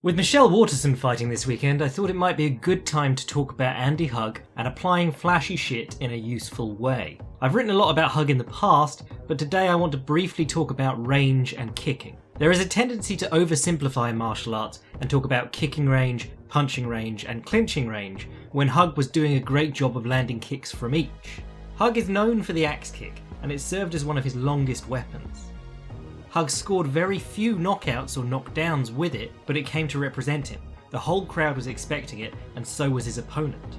With Michelle Waterson fighting this weekend, I thought it might be a good time to talk about Andy Hug and applying flashy shit in a useful way. I've written a lot about Hug in the past, but today I want to briefly talk about range and kicking. There is a tendency to oversimplify martial arts and talk about kicking range, punching range, and clinching range, when Hug was doing a great job of landing kicks from each. Hug is known for the axe kick, and it served as one of his longest weapons. Hug scored very few knockouts or knockdowns with it, but it came to represent him. The whole crowd was expecting it, and so was his opponent.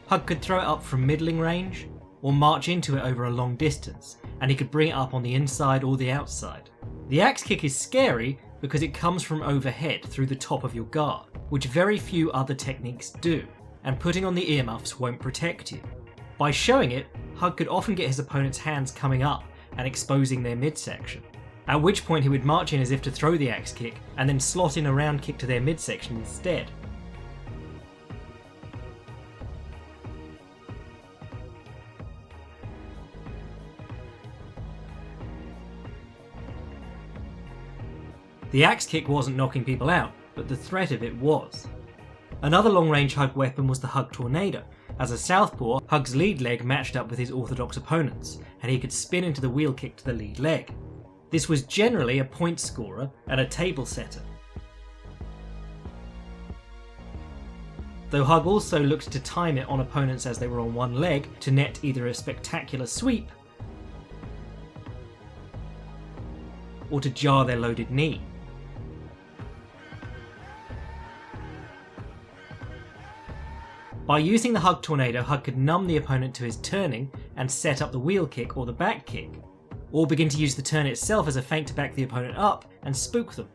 Hug could throw it up from middling range, or march into it over a long distance, and he could bring it up on the inside or the outside. The axe kick is scary because it comes from overhead through the top of your guard, which very few other techniques do, and putting on the earmuffs won't protect you. By showing it, Hug could often get his opponent's hands coming up and exposing their midsection, at which point he would march in as if to throw the axe kick and then slot in a round kick to their midsection instead. The axe kick wasn't knocking people out, but the threat of it was. Another long-range Hug weapon was the Hug Tornado. As a southpaw, Hug's lead leg matched up with his orthodox opponent's, and he could spin into the wheel kick to the lead leg. This was generally a point scorer and a table setter. Though Hug also looked to time it on opponents as they were on one leg to net either a spectacular sweep or to jar their loaded knee. By using the Hug Tornado, Hug could numb the opponent to his turning and set up the wheel kick or the back kick, or begin to use the turn itself as a feint to back the opponent up and spook them.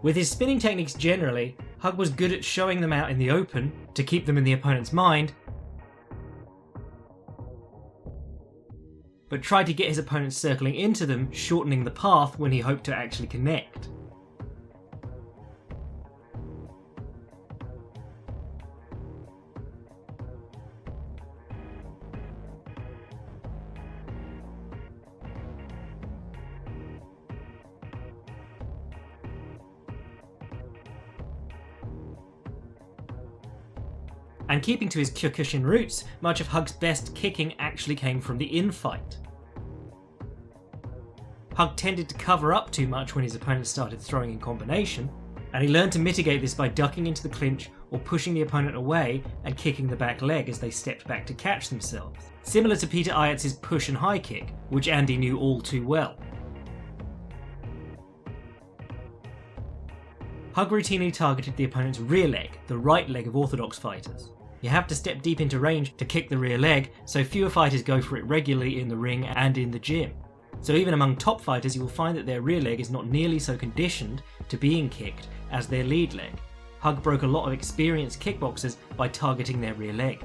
With his spinning techniques generally, Hug was good at showing them out in the open to keep them in the opponent's mind, but tried to get his opponents circling into them, shortening the path when he hoped to actually connect. And keeping to his Kyokushin roots, much of Hug's best kicking actually came from the infight. Hug tended to cover up too much when his opponent started throwing in combination, and he learned to mitigate this by ducking into the clinch or pushing the opponent away and kicking the back leg as they stepped back to catch themselves, similar to Peter Ayatz's push and high kick, which Andy knew all too well. Hug routinely targeted the opponent's rear leg, the right leg of orthodox fighters. You have to step deep into range to kick the rear leg, so fewer fighters go for it regularly in the ring and in the gym. So even among top fighters, you will find that their rear leg is not nearly so conditioned to being kicked as their lead leg. Hug broke a lot of experienced kickboxers by targeting their rear leg.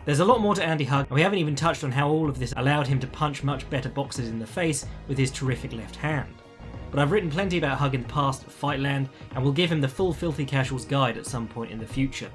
There's a lot more to Andy Hug, and we haven't even touched on how all of this allowed him to punch much better boxers in the face with his terrific left hand. But I've written plenty about Hug in the past at Fightland, and we'll give him the full Filthy Casuals guide at some point in the future.